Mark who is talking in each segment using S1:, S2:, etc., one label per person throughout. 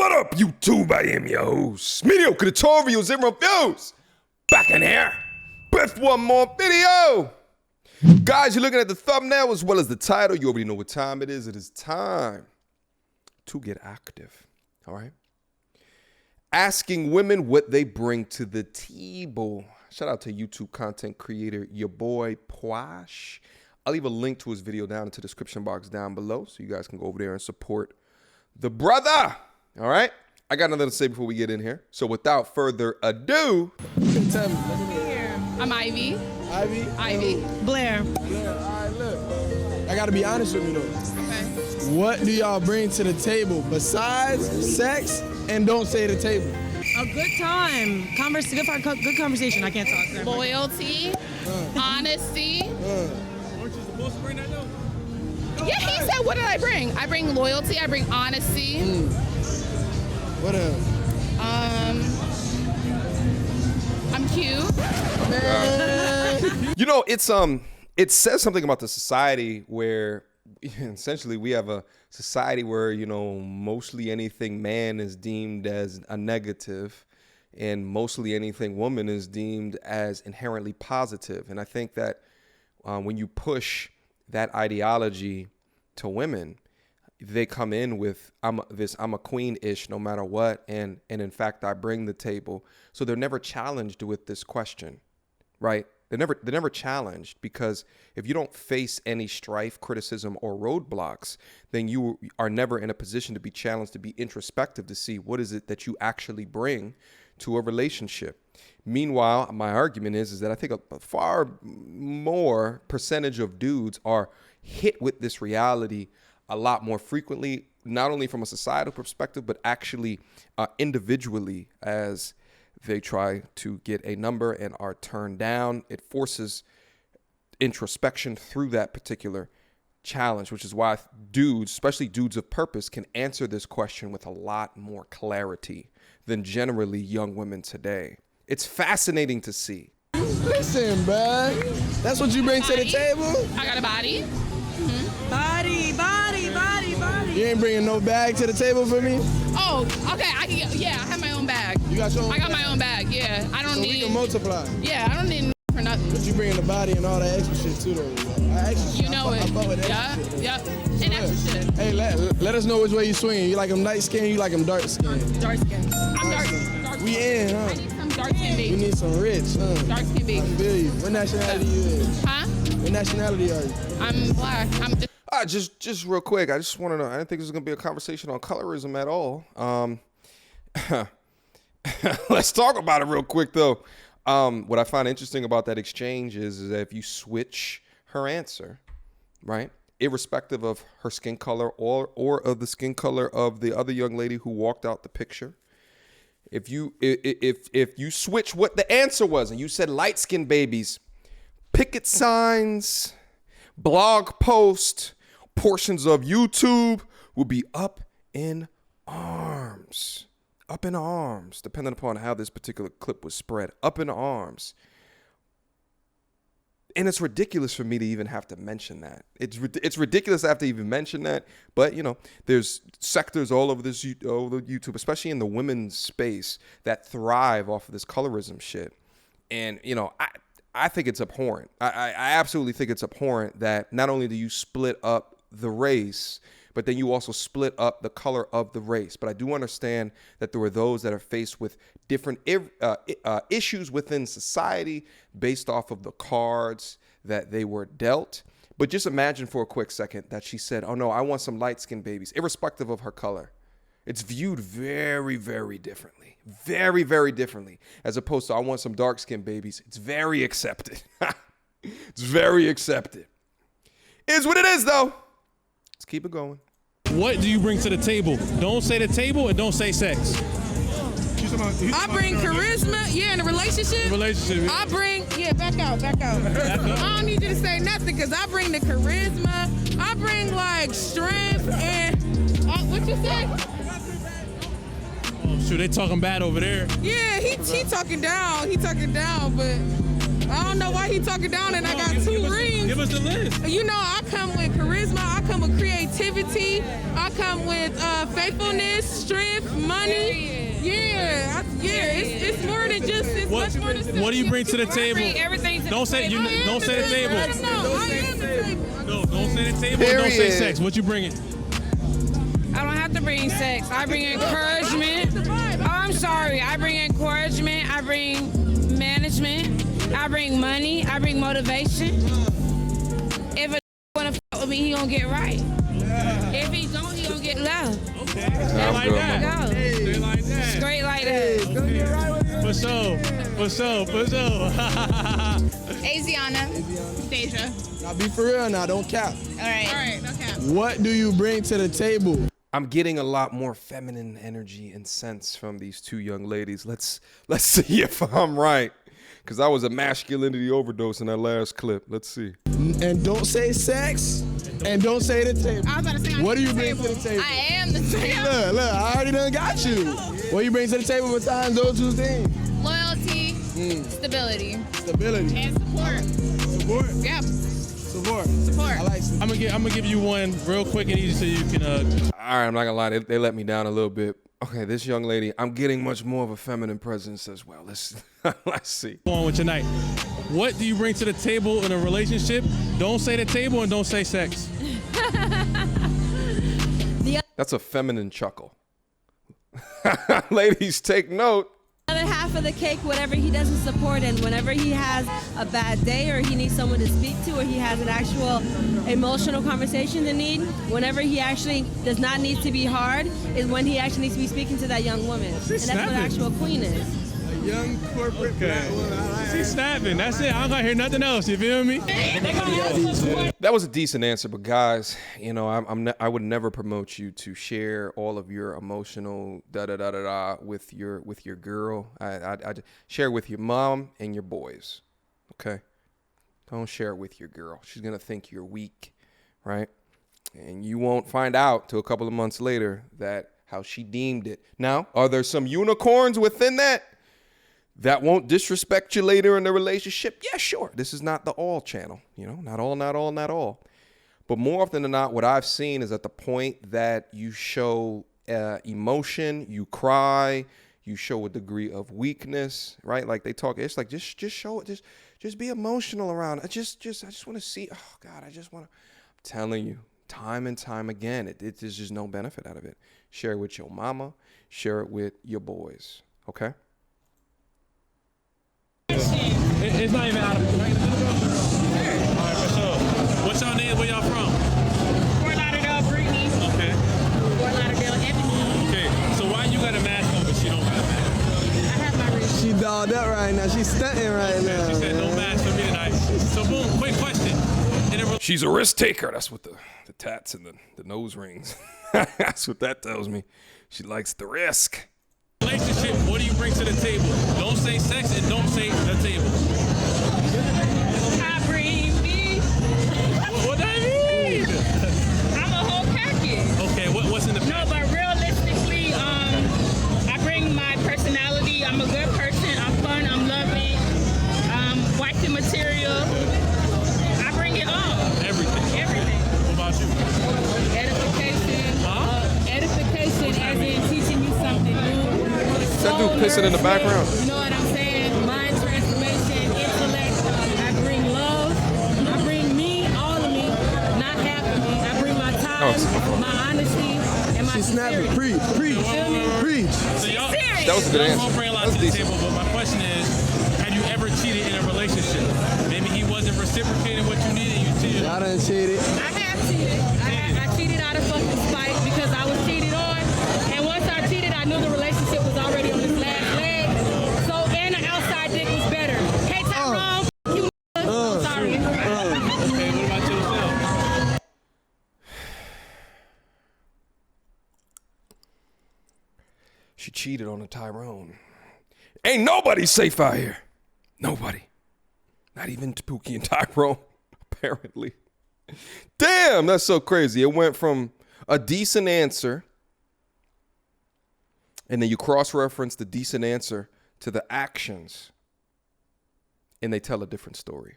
S1: What up, YouTube? I am your host, Mediocre tutorials and reviews. Back in here with one more video. Guys, you're looking at the thumbnail as well as the title. You already know what time it is. It is time to get active, all right? Asking women what they bring to the table. Shout out to YouTube content creator, your boy, Poash. I'll leave a link to his video down in the description box down below so you guys can go over there and support the brother, all right? I got nothing to say before we get in here. So without further ado.
S2: Tell me.
S3: I'm Ivy.
S2: Ivy?
S3: Ivy. Blair.
S2: Blair, all right, look. I gotta be honest with me though.
S3: Okay.
S2: What do y'all bring to the table besides sex and don't say the table?
S4: A good time. Good conversation. I can't talk.
S3: Loyalty. Honesty.
S5: Weren't you supposed to bring that though?
S3: Yeah, he said, what did I bring? I bring loyalty. I bring honesty.
S2: What else?
S3: I'm cute.
S1: You know, it says something about the society where essentially we have a society where, you know, mostly anything man is deemed as a negative and mostly anything woman is deemed as inherently positive. And I think that when you push that ideology to women, they come in with I'm a queen-ish no matter what, and in fact I bring the table. So they're never challenged with this question, right? They're never challenged, because if you don't face any strife, criticism, or roadblocks, then you are never in a position to be challenged, to be introspective, to see what is it that you actually bring to a relationship. Meanwhile, my argument is that I think a far more percentage of dudes are hit with this reality a lot more frequently, not only from a societal perspective, but actually individually, as they try to get a number and are turned down. It forces introspection through that particular challenge, which is why dudes, especially dudes of purpose, can answer this question with a lot more clarity than generally young women today. It's fascinating to see.
S2: Listen, bruh. That's what you bring to the table?
S3: I got a body.
S4: Body.
S2: You ain't bringing no bag to the table for me?
S3: Oh, okay. I have my own bag.
S2: You got your own bag?
S3: I got my own bag, yeah. I don't
S2: So
S3: need.
S2: we can multiply.
S3: Yeah, I don't need for nothing.
S2: But you bringing the body and all that extra shit too though.
S3: You know it.
S2: I fuck with extra shit.
S3: Yep. And extra shit.
S2: Hey, let us know which way you swing. You like them light skin, you like them dark skin?
S3: Dark skin. I'm dark.
S2: We in, huh?
S3: I need some dark skin
S2: You
S3: baby.
S2: need some rich, huh?
S3: Dark skin
S2: I
S3: baby.
S2: feel you. What nationality you is?
S3: Huh?
S2: What nationality are you?
S3: I'm black. I'm
S1: Just real quick, I just want to know, I didn't think this was going to be a conversation on colorism at all. Let's talk about it real quick, though. What I find interesting about that exchange is that if you switch her answer, right, irrespective of her skin color or of the skin color of the other young lady who walked out the picture, if you switch what the answer was and you said light-skinned babies, picket signs, blog posts, portions of YouTube will be up in arms, depending upon how this particular clip was spread, up in arms. And it's ridiculous for me to even have to mention that. It's ridiculous to have to even mention that. But, you know, there's sectors all over YouTube, especially in the women's space, that thrive off of this colorism shit. And, you know, I think it's abhorrent. I absolutely think it's abhorrent that not only do you split up the race, but then you also split up the color of the race. But I do understand that there were those that are faced with different issues within society based off of the cards that they were dealt. But just imagine for a quick second that she said, oh no, I want some light-skinned babies, irrespective of her color. It's viewed very, very differently. Very, very differently. As opposed to, I want some dark-skinned babies. It's very accepted. It's very accepted. Is what it is, though. Let's keep it going.
S5: What do you bring to the table? Don't say the table and don't say sex.
S4: I bring charisma. Yeah, in a relationship. I bring. Yeah, back out. I don't need you to say nothing because I bring the charisma. I bring like strength and. What you say?
S5: Oh shoot, they talking bad over there.
S4: Yeah, he talking down. But I don't know why he talking down and I got 2 rings.
S5: Give us the list.
S4: You know, I come with charisma, I come with creativity, I come with faithfulness, strength, money. It's more than just, it's much more than
S5: What do you bring to the table?
S3: Everything
S5: Don't say the table.
S4: Don't say the table.
S5: No, don't say the table. And don't say sex. What you bringing?
S3: I don't have to bring sex. I bring encouragement. Oh, I'm sorry. I bring encouragement. I bring management. I bring money. I bring motivation. If a wanna fuck with me, he gonna get right. If he don't, he gonna get love.
S5: Okay. Straight like that.
S3: Go.
S5: Straight like that.
S3: Straight like that.
S5: For sure.
S3: Asiana. Deja.
S2: Now be for real now, don't cap.
S3: All right. No cap.
S2: What do you bring to the table?
S1: I'm getting a lot more feminine energy and sense from these 2 young ladies. Let's see if I'm right, because I was a masculinity overdose in that last clip. Let's see.
S2: And don't say sex, and don't say the table.
S3: I was about to say,
S2: What do you bring to the table?
S3: I am the table.
S2: Look, I already done got you. What you bring to the table besides those 2 things?
S3: Loyalty, stability,
S2: Stability.
S3: and support.
S2: Support.
S3: Yep.
S2: Support.
S3: Support.
S2: I like support.
S5: I'm gonna give you one real quick and easy so you can.
S1: All right, I'm not gonna lie, they let me down a little bit. Okay, this young lady, I'm getting much more of a feminine presence as well. Let's see.
S5: Go on with your night. What do you bring to the table in a relationship? Don't say the table and don't say sex.
S1: That's a feminine chuckle. Ladies, take note.
S6: Other half of the cake, whatever he doesn't support, and whenever he has a bad day or he needs someone to speak to or he has an actual emotional conversation to need, whenever he actually does not need to be hard is when he actually needs to be speaking to that young woman. And that's what actual queen is.
S2: Young corporate black woman. I like
S5: She's snapping. That's it. I'm gonna hear nothing else. You feel me?
S1: That was a decent answer, but guys, you know, I would never promote you to share all of your emotional with your girl. I share with your mom and your boys. Okay, don't share it with your girl. She's gonna think you're weak, right? And you won't find out till a couple of months later that how she deemed it. Now, are there some unicorns within that won't disrespect you later in the relationship? Yeah, sure. This is not the all channel, you know, not all. But more often than not, what I've seen is at the point that you show emotion, you cry, you show a degree of weakness, right? Like they talk, it's like, just show it. Just be emotional around it. I just want to see, oh God, I'm telling you, time and time again, there's just no benefit out of it. Share it with your mama, share it with your boys, okay?
S5: It's not even out of. All right, for sure. What's y'all name? Where y'all from?
S3: Fort Lauderdale, Brittany.
S5: Okay.
S3: Fort Lauderdale, Ebony.
S5: Okay. So why you got a mask on but she don't got a mask?
S3: I have my reasons.
S2: She dolled up right now. She's stunting right now.
S5: She said no mask for me tonight. So boom, quick question.
S1: She's a risk taker. That's what the tats and the nose rings. That's what that tells me. She likes the risk.
S5: Relationship, what do you bring to the table? Don't say sex and don't say the table.
S3: I bring me.
S5: What that mean?
S3: I'm a whole package.
S5: Okay, what's in the
S3: No, but realistically, I bring my personality. I'm a good person. I'm fun. I'm loving. Wifey material. I bring it all.
S5: Everything.
S3: Everything.
S5: What about you?
S3: Edification. Edification as in teaching you something new.
S1: That dude pissing in the background.
S3: You know what I'm saying? Mind transformation, intellect. I bring love. I bring me, all of me, not half of me. I bring my time, my honesty, and my
S2: She's snapping.
S3: sincerity.
S2: Preach.
S5: So y'all,
S1: That was a good
S5: y'all
S1: answer.
S5: gonna bring a lot
S1: That
S5: to
S1: was
S5: the
S1: decent.
S5: table, but my question is, have you ever cheated in a relationship? Maybe he wasn't reciprocating what you needed, you cheated.
S2: I done cheated.
S3: I have cheated. I cheated out of fucking spite because I was cheated on. And once I cheated, I knew the relationship was already on its last leg. So, and the outside dick was better. Hey, Tyrone, you sorry.
S5: Okay, what about yourself?
S1: She cheated on a Tyrone. Ain't nobody safe out here. Nobody. Not even Pookie and Tyrone, apparently. Damn, that's so crazy. It went from a decent answer, and then you cross-reference the decent answer to the actions and they tell a different story.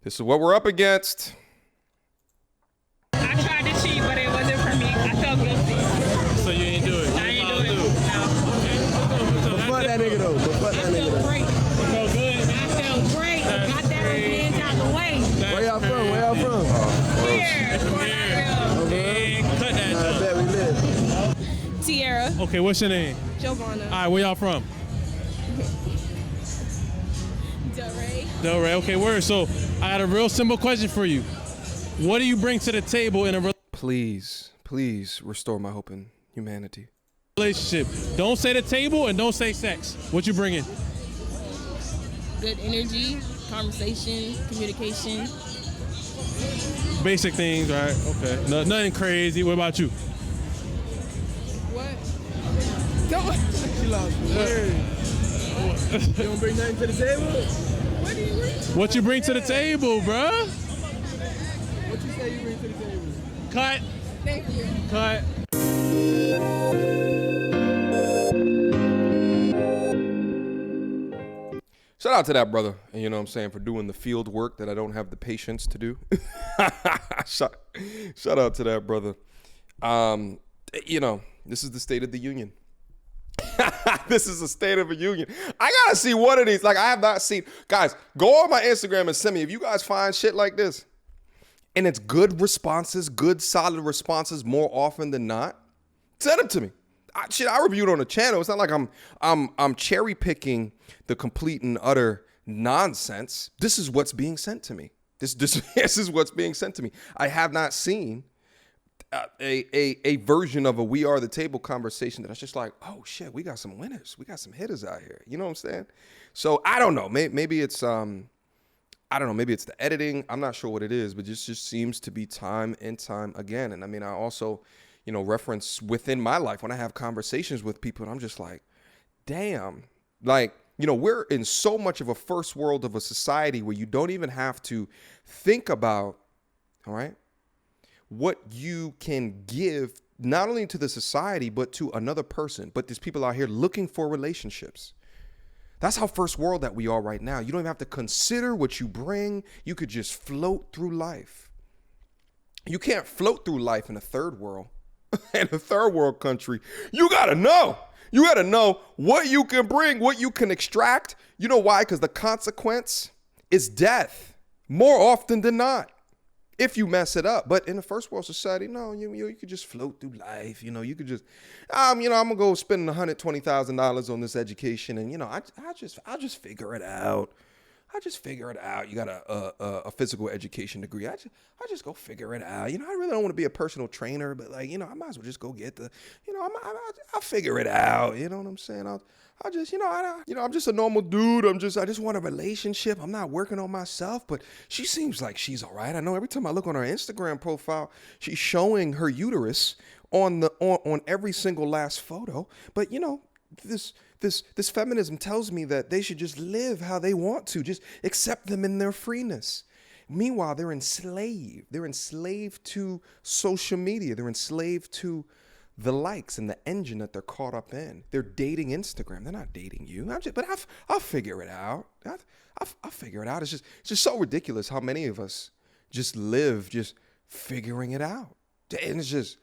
S1: This is what we're up against.
S3: I tried to cheat, but it wasn't for me. I felt guilty.
S5: So you ain't do it.
S3: I ain't do it. No.
S2: But fuck that nigga though. But fuck that nigga though.
S3: Great.
S5: You felt good?
S3: I felt great. Got that hands out the way.
S2: Where y'all from? Where y'all from?
S3: Here.
S5: Hey, cut that
S2: I
S5: joke.
S2: bet we live.
S3: Tierra.
S5: Okay, what's your name?
S3: Giovanna.
S5: All right, where y'all from? Delray. Okay, word. So I got a real simple question for you. What do you bring to the table in a
S1: Please restore my hope in humanity.
S5: relationship? Don't say the table and don't say sex. What you bringing?
S4: Good energy, conversation, communication.
S5: Basic things, right? Okay. Nothing crazy. What about you?
S4: What? Don't.
S2: She lost words. You don't bring nothing to the table?
S4: What do you bring?
S5: What you bring to the table, bruh?
S2: What you say you bring to the table?
S5: Cut.
S4: Thank you.
S5: Cut.
S1: Shout out to that brother, and you know what I'm saying, for doing the field work that I don't have the patience to do. Shout out to that brother. You know, this is the State of the Union. This is the State of the Union. I gotta see one of these. Like, I have not seen. Guys, go on my Instagram and send me if you guys find shit like this. And it's good responses, good solid responses more often than not. Send them to me. I reviewed on the channel. It's not like I'm cherry picking the complete and utter nonsense. This is what's being sent to me. This is what's being sent to me. I have not seen a version of a We Are the Table conversation that I was just like, oh shit, we got some winners. We got some hitters out here. You know what I'm saying? So I don't know. Maybe it's I don't know. Maybe it's the editing. I'm not sure what it is, but just seems to be time and time again. And I mean, I also, you know, reference within my life when I have conversations with people, and I'm just like, damn, like, you know, we're in so much of a first world of a society where you don't even have to think about, all right, what you can give not only to the society, but to another person. But there's people out here looking for relationships. That's how first world that we are right now. You don't even have to consider what you bring. You could just float through life. You can't float through life in a third world. In a third world country. You got to know. You got to know what you can bring, what you can extract. You know why? Because the consequence is death more often than not if you mess it up. But in a first world society, no, you could just float through life. You know, you could just, you know, I'm going to go spend $120,000 on this education. And, you know, I'll just figure it out. I just figure it out. You got a physical education degree. I just go figure it out. You know, I really don't want to be a personal trainer, but like, you know, I might as well just go get the, you know, I'll figure it out. You know what I'm saying? I'll just, you know, I'm just a normal dude. I just want a relationship. I'm not working on myself, but she seems like she's all right. I know every time I look on her Instagram profile, she's showing her uterus on every single last photo. But you know, this feminism tells me that they should just live how they want to, just accept them in their freeness. Meanwhile, they're enslaved. They're enslaved to social media. They're enslaved to the likes and the engine that they're caught up in. They're dating Instagram. They're not dating you. I'll figure it out. I'll figure it out. It's just so ridiculous how many of us just live just figuring it out. And it's just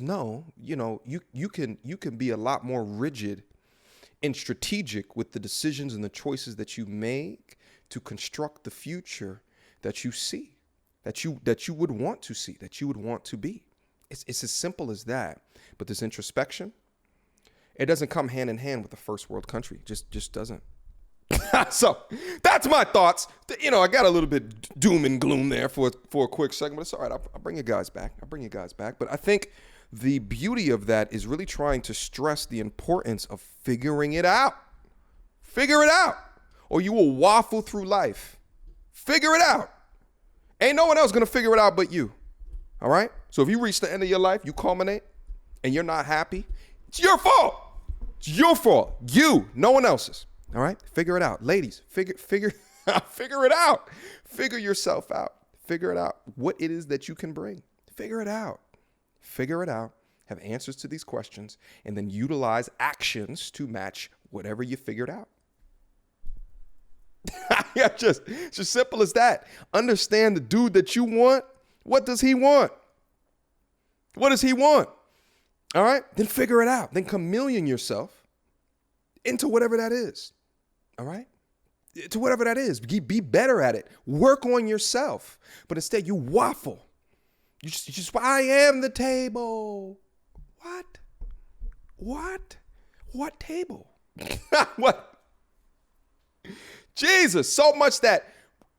S1: no, you know, you can be a lot more rigid and strategic with the decisions and the choices that you make to construct the future that you see, that you would want to see, that you would want to be. It's as simple as that. But this introspection, it doesn't come hand in hand with the first world country. Just doesn't. So that's my thoughts. You know, I got a little bit doom and gloom there for a quick second, but it's all right. I'll bring you guys back. But I think the beauty of that is really trying to stress the importance of figuring it out. Figure it out, or you will waffle through life. Figure it out. Ain't no one else gonna figure it out but you. All right? So if you reach the end of your life, you culminate, and you're not happy, it's your fault. It's your fault. You, no one else's. All right? Figure it out. Ladies, figure it out. Figure yourself out. Figure it out. What it is that you can bring. Figure it out. Figure it out. Have answers to these questions, and then utilize actions to match whatever you figured out. Yeah, just simple as that. Understand the dude that you want. What does he want? What does he want? All right? Then figure it out. Then chameleon yourself into whatever that is. All right? To whatever that is. Be better at it. Work on yourself. But instead, you waffle. You just I am the table. What? What table? What? Jesus, so much that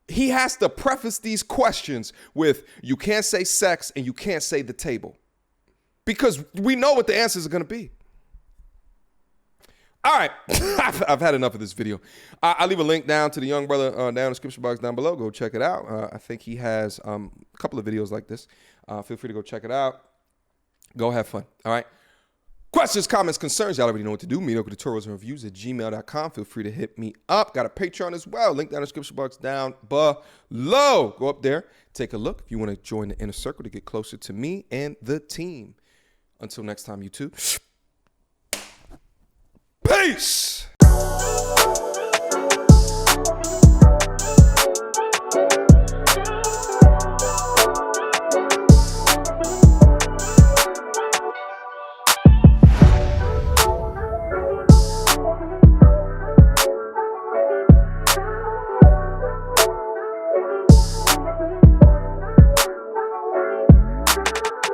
S1: he has to preface these questions with, you can't say sex and you can't say the table. Because we know what the answers are going to be. All right, I've had enough of this video. I'll leave a link down to the young brother down in the description box down below. Go check it out. I think he has a couple of videos like this. Feel free to go check it out. Go have fun, all right? Questions, comments, concerns, y'all already know what to do. Mediocre tutorials and reviews at gmail.com. Feel free to hit me up. Got a Patreon as well. Link down in the description box down below. Go up there, take a look if you want to join the inner circle to get closer to me and the team. Until next time, you two. Peace.